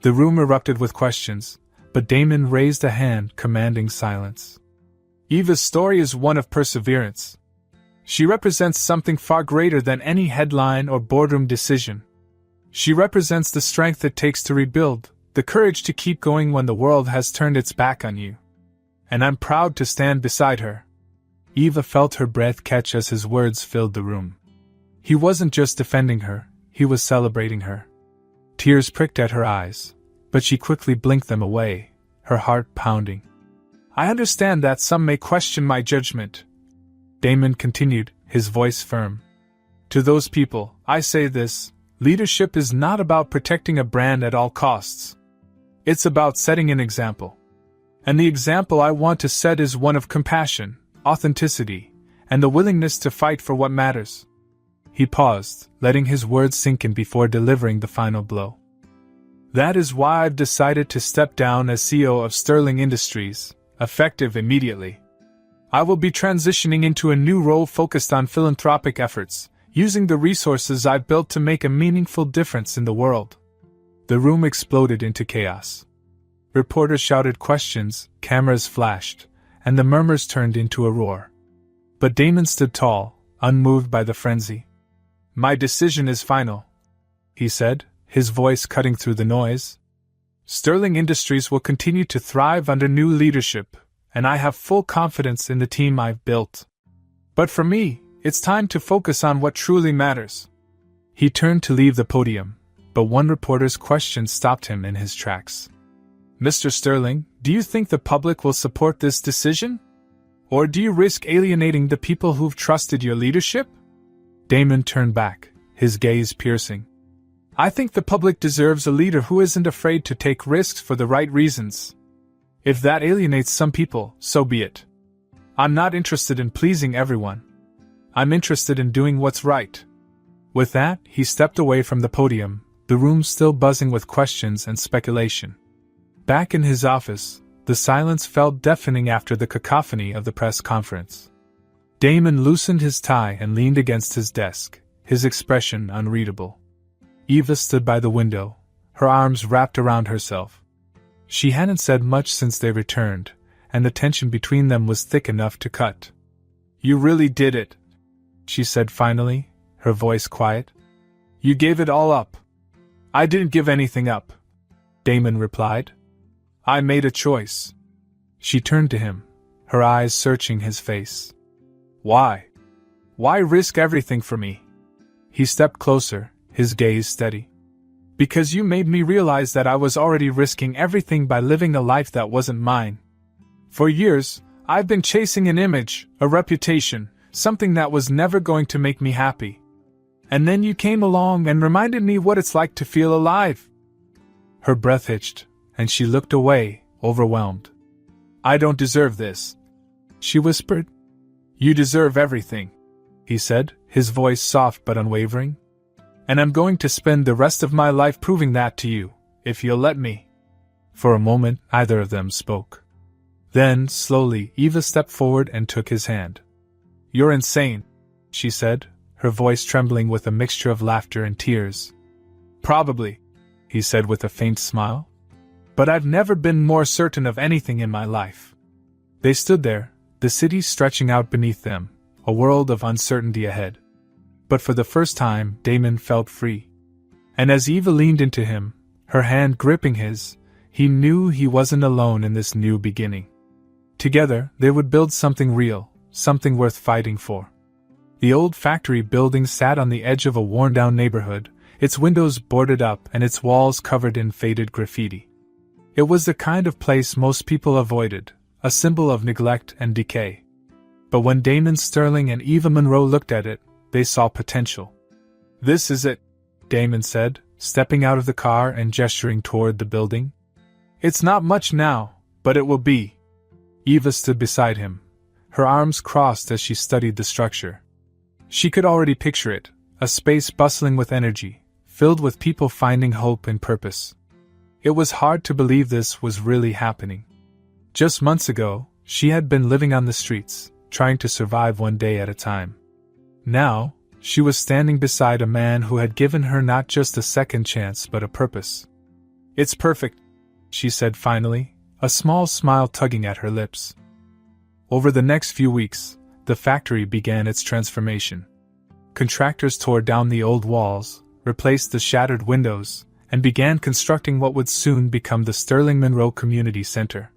The room erupted with questions, but Damon raised a hand commanding silence. "Eva's story is one of perseverance. She represents something far greater than any headline or boardroom decision. She represents the strength it takes to rebuild, the courage to keep going when the world has turned its back on you. And I'm proud to stand beside her." Eva felt her breath catch as his words filled the room. He wasn't just defending her, he was celebrating her. Tears pricked at her eyes, but she quickly blinked them away, her heart pounding. "I understand that some may question my judgment," Damon continued, his voice firm. "To those people, I say this: leadership is not about protecting a brand at all costs. It's about setting an example. And the example I want to set is one of compassion, authenticity, and the willingness to fight for what matters." He paused, letting his words sink in before delivering the final blow. "That is why I've decided to step down as CEO of Sterling Industries, effective immediately. I will be transitioning into a new role focused on philanthropic efforts, using the resources I've built to make a meaningful difference in the world." The room exploded into chaos. Reporters shouted questions, cameras flashed, and the murmurs turned into a roar. But Damon stood tall, unmoved by the frenzy. "My decision is final," he said, his voice cutting through the noise. "Sterling Industries will continue to thrive under new leadership, and I have full confidence in the team I've built. But for me, it's time to focus on what truly matters." He turned to leave the podium, but one reporter's question stopped him in his tracks. "Mr. Sterling, do you think the public will support this decision? Or do you risk alienating the people who've trusted your leadership?" Damon turned back, his gaze piercing. "I think the public deserves a leader who isn't afraid to take risks for the right reasons. If that alienates some people, so be it. I'm not interested in pleasing everyone. I'm interested in doing what's right." With that, he stepped away from the podium, the room still buzzing with questions and speculation. Back in his office, the silence felt deafening after the cacophony of the press conference. Damon loosened his tie and leaned against his desk, his expression unreadable. Eva stood by the window, her arms wrapped around herself. She hadn't said much since they returned, and the tension between them was thick enough to cut. "You really did it," she said finally, her voice quiet. "You gave it all up." "I didn't give anything up," Damon replied. "I made a choice." She turned to him, her eyes searching his face. "Why? Why risk everything for me?" He stepped closer, his gaze steady. Because you made me realize that I was already risking everything by living a life that wasn't mine. For years, I've been chasing an image, a reputation, something that was never going to make me happy. And then you came along and reminded me what it's like to feel alive." Her breath hitched, and she looked away, overwhelmed. "I don't deserve this," she whispered. "You deserve everything," he said, his voice soft but unwavering. "And I'm going to spend the rest of my life proving that to you, if you'll let me." For a moment, neither of them spoke. Then, slowly, Eva stepped forward and took his hand. "You're insane," she said, her voice trembling with a mixture of laughter and tears. "Probably," he said with a faint smile. "But I've never been more certain of anything in my life." They stood there, the city stretching out beneath them, a world of uncertainty ahead. But for the first time, Damon felt free. And as Eva leaned into him, her hand gripping his, he knew he wasn't alone in this new beginning. Together, they would build something real, something worth fighting for. The old factory building sat on the edge of a worn-down neighborhood, its windows boarded up and its walls covered in faded graffiti. It was the kind of place most people avoided, a symbol of neglect and decay. But when Damon Sterling and Eva Monroe looked at it, they saw potential. "This is it," Damon said, stepping out of the car and gesturing toward the building. "It's not much now, but it will be." Eva stood beside him, her arms crossed as she studied the structure. She could already picture it, a space bustling with energy, filled with people finding hope and purpose. It was hard to believe this was really happening. Just months ago, she had been living on the streets, trying to survive one day at a time. Now, she was standing beside a man who had given her not just a second chance but a purpose. "It's perfect," she said finally, a small smile tugging at her lips. Over the next few weeks, the factory began its transformation. Contractors tore down the old walls, replaced the shattered windows, and began constructing what would soon become the Sterling Monroe Community Center.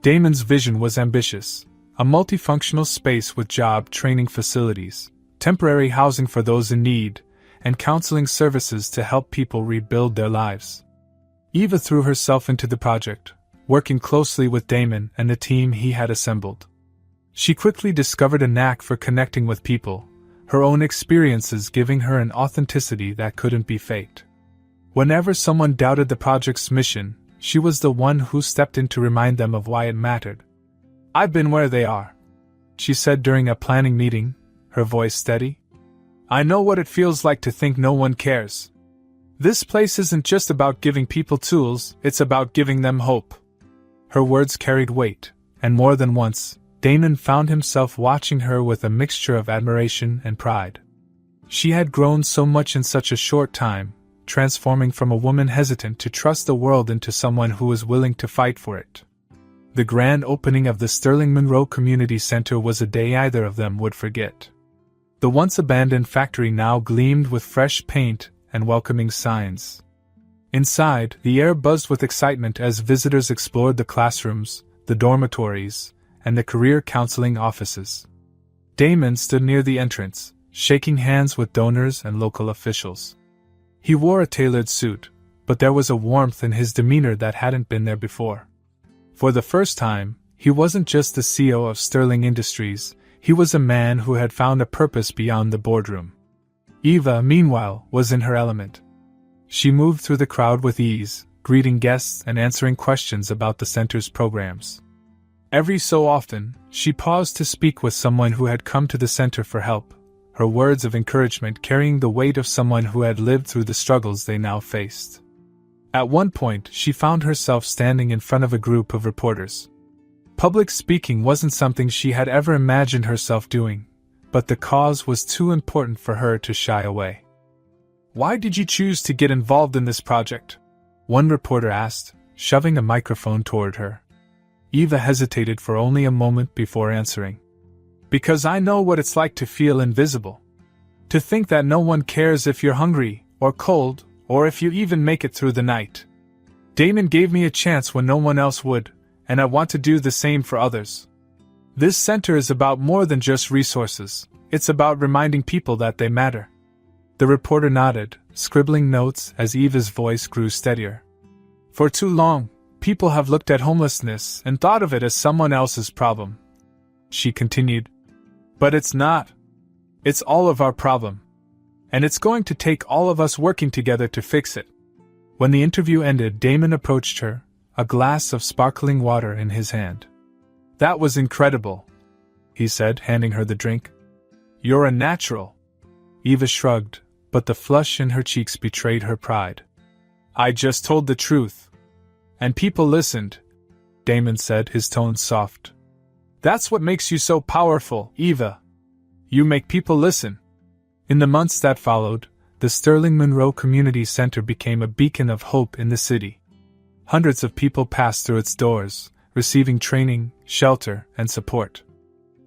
Damon's vision was ambitious, a multifunctional space with job training facilities, temporary housing for those in need, and counseling services to help people rebuild their lives. Eva threw herself into the project, working closely with Damon and the team he had assembled. She quickly discovered a knack for connecting with people, her own experiences giving her an authenticity that couldn't be faked. Whenever someone doubted the project's mission, she was the one who stepped in to remind them of why it mattered. "I've been where they are," she said during a planning meeting, her voice steady. "I know what it feels like to think no one cares. This place isn't just about giving people tools, it's about giving them hope." Her words carried weight, and more than once, Damon found himself watching her with a mixture of admiration and pride. She had grown so much in such a short time, transforming from a woman hesitant to trust the world into someone who was willing to fight for it. The grand opening of the Sterling Monroe Community Center was a day either of them would forget. The once abandoned factory now gleamed with fresh paint and welcoming signs. Inside, the air buzzed with excitement as visitors explored the classrooms, the dormitories, and the career counseling offices. Damon stood near the entrance, shaking hands with donors and local officials. He wore a tailored suit, but there was a warmth in his demeanor that hadn't been there before. For the first time, he wasn't just the CEO of Sterling Industries, he was a man who had found a purpose beyond the boardroom. Eva, meanwhile, was in her element. She moved through the crowd with ease, greeting guests and answering questions about the center's programs. Every so often, she paused to speak with someone who had come to the center for help, her words of encouragement carrying the weight of someone who had lived through the struggles they now faced. At one point, she found herself standing in front of a group of reporters. Public speaking wasn't something she had ever imagined herself doing, but the cause was too important for her to shy away. "Why did you choose to get involved in this project?" one reporter asked, shoving a microphone toward her. Eva hesitated for only a moment before answering. "Because I know what it's like to feel invisible. To think that no one cares if you're hungry, or cold, or if you even make it through the night. Damon gave me a chance when no one else would, and I want to do the same for others. This center is about more than just resources, it's about reminding people that they matter." The reporter nodded, scribbling notes as Eva's voice grew steadier. For too long, people have looked at homelessness and thought of it as someone else's problem. She continued. But it's not. It's all of our problem. And it's going to take all of us working together to fix it. When the interview ended, Damon approached her, a glass of sparkling water in his hand. That was incredible, he said, handing her the drink. You're a natural. Eva shrugged, but the flush in her cheeks betrayed her pride. I just told the truth. And people listened, Damon said, his tone soft. That's what makes you so powerful, Eva. You make people listen. In the months that followed, the Sterling Monroe Community Center became a beacon of hope in the city. Hundreds of people passed through its doors, receiving training, shelter, and support.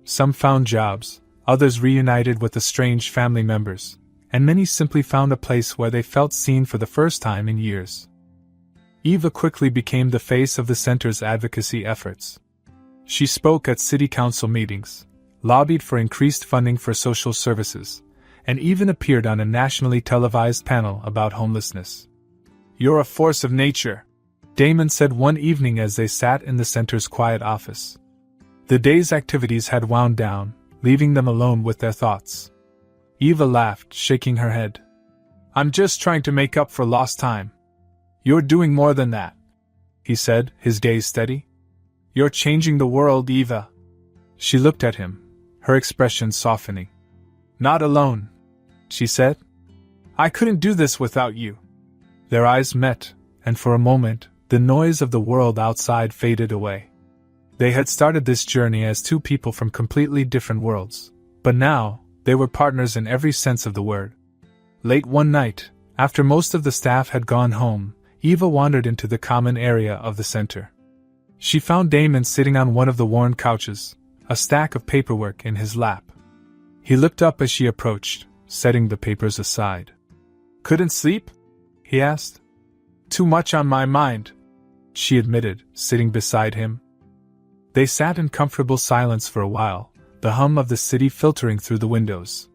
Some found jobs, others reunited with estranged family members, and many simply found a place where they felt seen for the first time in years. Eva quickly became the face of the center's advocacy efforts. She spoke at city council meetings, lobbied for increased funding for social services, and even appeared on a nationally televised panel about homelessness. You're a force of nature, Damon said one evening as they sat in the center's quiet office. The day's activities had wound down, leaving them alone with their thoughts. Eva laughed, shaking her head. I'm just trying to make up for lost time. You're doing more than that, he said, his gaze steady. You're changing the world, Eva. She looked at him, her expression softening. Not alone, she said. I couldn't do this without you. Their eyes met, and for a moment, the noise of the world outside faded away. They had started this journey as two people from completely different worlds, but now, they were partners in every sense of the word. Late one night, after most of the staff had gone home, Eva wandered into the common area of the center. She found Damon sitting on one of the worn couches, a stack of paperwork in his lap. He looked up as she approached, setting the papers aside. Couldn't sleep? He asked. Too much on my mind, she admitted, sitting beside him. They sat in comfortable silence for a while, the hum of the city filtering through the windows.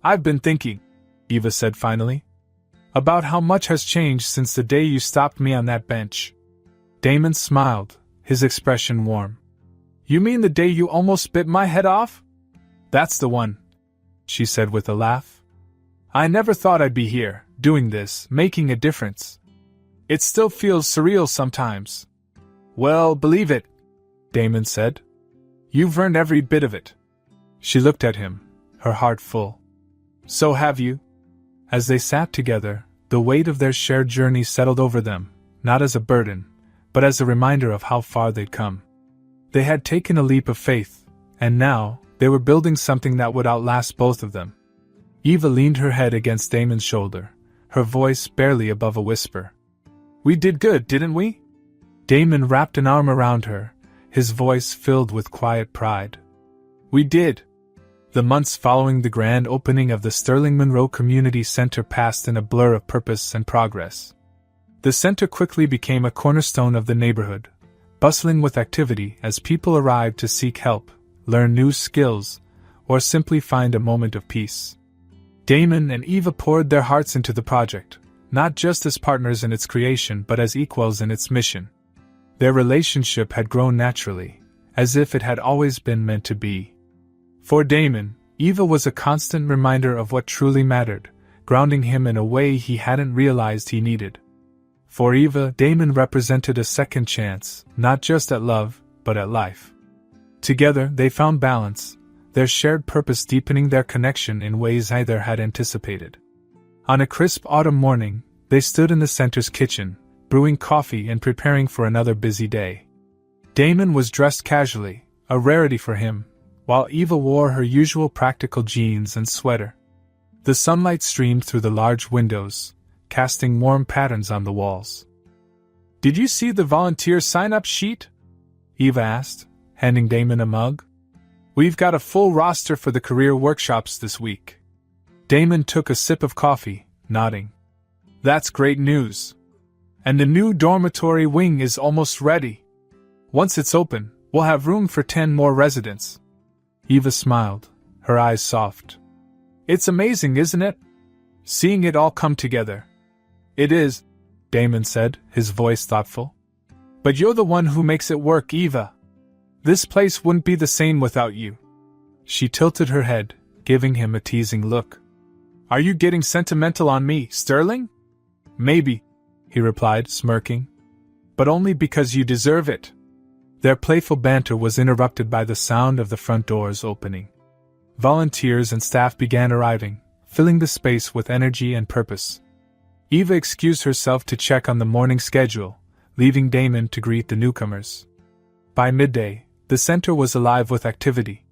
I've been thinking, Eva said finally, about how much has changed since the day you stopped me on that bench. Damon smiled, his expression warm. You mean the day you almost bit my head off? That's the one, she said with a laugh. I never thought I'd be here, doing this, making a difference. It still feels surreal sometimes. Well, believe it, Damon said. You've earned every bit of it. She looked at him, her heart full. So have you. As they sat together, the weight of their shared journey settled over them, not as a burden, but as a reminder of how far they'd come. They had taken a leap of faith, and now, they were building something that would outlast both of them. Eva leaned her head against Damon's shoulder, her voice barely above a whisper. We did good, didn't we? Damon wrapped an arm around her, his voice filled with quiet pride. We did. The months following the grand opening of the Sterling Monroe Community Center passed in a blur of purpose and progress. The center quickly became a cornerstone of the neighborhood, bustling with activity as people arrived to seek help, learn new skills, or simply find a moment of peace. Damon and Eva poured their hearts into the project, not just as partners in its creation but as equals in its mission. Their relationship had grown naturally, as if it had always been meant to be. For Damon, Eva was a constant reminder of what truly mattered, grounding him in a way he hadn't realized he needed. For Eva, Damon represented a second chance, not just at love, but at life. Together, they found balance, their shared purpose deepening their connection in ways neither had anticipated. On a crisp autumn morning, they stood in the center's kitchen, brewing coffee and preparing for another busy day. Damon was dressed casually, a rarity for him, while Eva wore her usual practical jeans and sweater. The sunlight streamed through the large windows, casting warm patterns on the walls. Did you see the volunteer sign-up sheet? Eva asked, handing Damon a mug. We've got a full roster for the career workshops this week. Damon took a sip of coffee, nodding. That's great news. And the new dormitory wing is almost ready. Once it's open, we'll have room for 10 more residents. Eva smiled, her eyes soft. It's amazing, isn't it? Seeing it all come together. It is, Damon said, his voice thoughtful. But you're the one who makes it work, Eva. This place wouldn't be the same without you. She tilted her head, giving him a teasing look. Are you getting sentimental on me, Sterling? Maybe, he replied, smirking. But only because you deserve it. Their playful banter was interrupted by the sound of the front doors opening. Volunteers and staff began arriving, filling the space with energy and purpose. Eva excused herself to check on the morning schedule, leaving Damon to greet the newcomers. By midday, the center was alive with activity.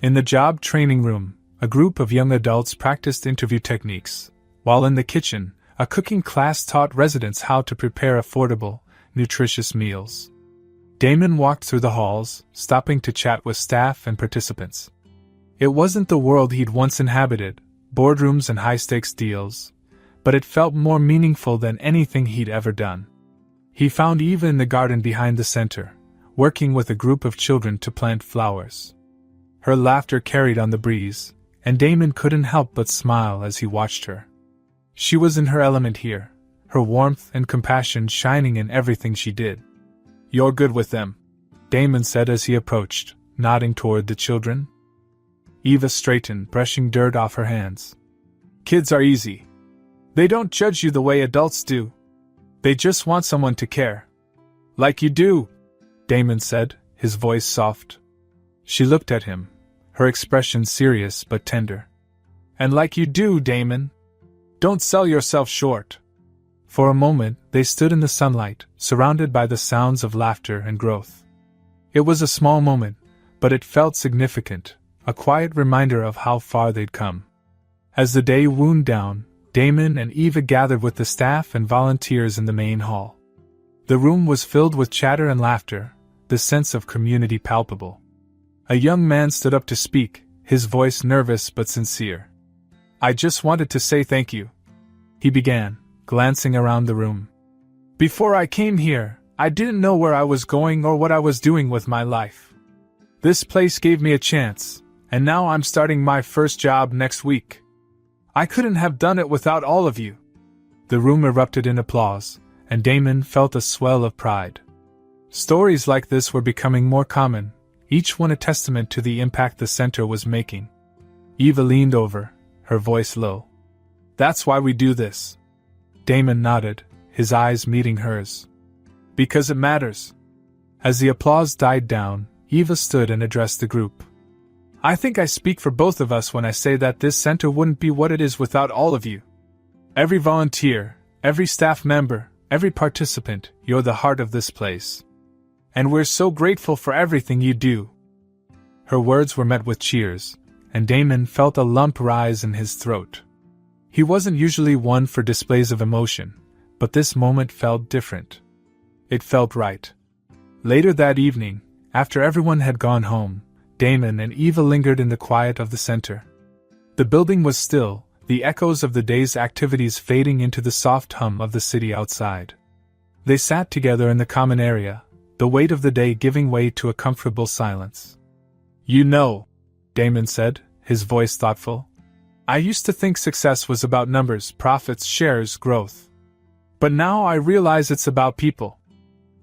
In the job training room, a group of young adults practiced interview techniques, while in the kitchen, a cooking class taught residents how to prepare affordable, nutritious meals. Damon walked through the halls, stopping to chat with staff and participants. It wasn't the world he'd once inhabited, boardrooms and high-stakes deals, but it felt more meaningful than anything he'd ever done. He found Eva in the garden behind the center, working with a group of children to plant flowers. Her laughter carried on the breeze, and Damon couldn't help but smile as he watched her. She was in her element here, her warmth and compassion shining in everything she did. You're good with them, Damon said as he approached, nodding toward the children. Eva straightened, brushing dirt off her hands. Kids are easy. They don't judge you the way adults do. They just want someone to care. Like you do, Damon said, his voice soft. She looked at him, her expression serious but tender. And like you do, Damon. Don't sell yourself short. For a moment, they stood in the sunlight, surrounded by the sounds of laughter and growth. It was a small moment, but it felt significant, a quiet reminder of how far they'd come. As the day wound down, Damon and Eva gathered with the staff and volunteers in the main hall. The room was filled with chatter and laughter, the sense of community palpable. A young man stood up to speak, his voice nervous but sincere. I just wanted to say thank you, he began, glancing around the room. Before I came here, I didn't know where I was going or what I was doing with my life. This place gave me a chance, and now I'm starting my first job next week. I couldn't have done it without all of you. The room erupted in applause, and Damon felt a swell of pride. Stories like this were becoming more common, each one a testament to the impact the center was making. Eva leaned over, her voice low. That's why we do this. Damon nodded, his eyes meeting hers. Because it matters. As the applause died down, Eva stood and addressed the group. I think I speak for both of us when I say that this center wouldn't be what it is without all of you. Every volunteer, every staff member, every participant, you're the heart of this place. And we're so grateful for everything you do. Her words were met with cheers, and Damon felt a lump rise in his throat. He wasn't usually one for displays of emotion, but this moment felt different. It felt right. Later that evening, after everyone had gone home, Damon and Eva lingered in the quiet of the center. The building was still, the echoes of the day's activities fading into the soft hum of the city outside. They sat together in the common area, the weight of the day giving way to a comfortable silence. You know, Damon said, his voice thoughtful, I used to think success was about numbers, profits, shares, growth. But now I realize it's about people.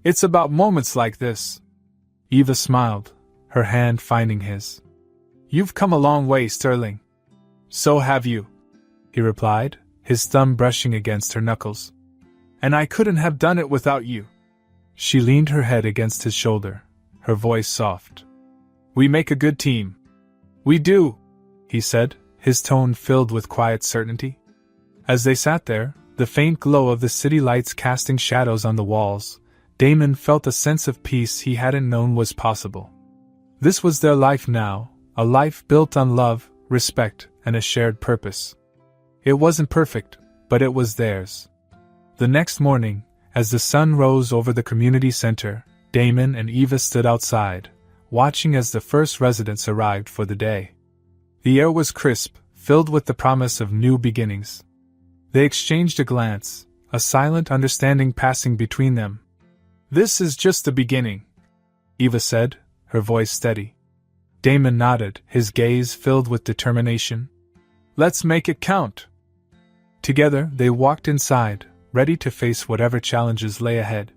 It's about moments like this. Eva smiled, her hand finding his. You've come a long way, Sterling. So have you, he replied, his thumb brushing against her knuckles. And I couldn't have done it without you. She leaned her head against his shoulder, her voice soft. We make a good team. We do, he said, his tone filled with quiet certainty. As they sat there, the faint glow of the city lights casting shadows on the walls, Damon felt a sense of peace he hadn't known was possible. This was their life now, a life built on love, respect, and a shared purpose. It wasn't perfect, but it was theirs. The next morning, as the sun rose over the community center, Damon and Eva stood outside, watching as the first residents arrived for the day. The air was crisp, filled with the promise of new beginnings. They exchanged a glance, a silent understanding passing between them. This is just the beginning, Eva said, her voice steady. Damon nodded, his gaze filled with determination. Let's make it count. Together, they walked inside, ready to face whatever challenges lay ahead.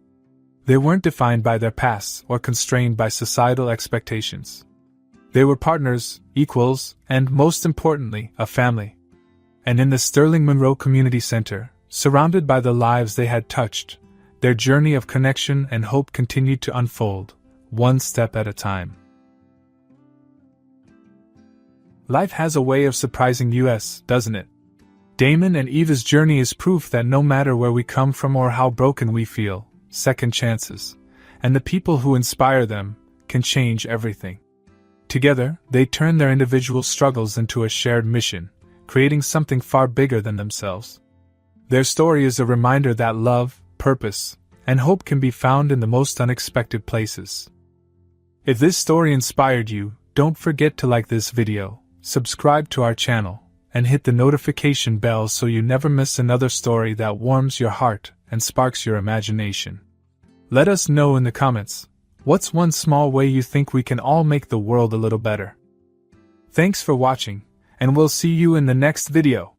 They weren't defined by their pasts or constrained by societal expectations. They were partners, equals, and, most importantly, a family. And in the Sterling Monroe Community Center, surrounded by the lives they had touched, their journey of connection and hope continued to unfold, one step at a time. Life has a way of surprising us, doesn't it? Damon and Eva's journey is proof that no matter where we come from or how broken we feel, second chances, and the people who inspire them, can change everything. Together, they turn their individual struggles into a shared mission, creating something far bigger than themselves. Their story is a reminder that love, purpose, and hope can be found in the most unexpected places. If this story inspired you, don't forget to like this video, subscribe to our channel, and hit the notification bell so you never miss another story that warms your heart and sparks your imagination. Let us know in the comments, what's one small way you think we can all make the world a little better? Thanks for watching, and we'll see you in the next video.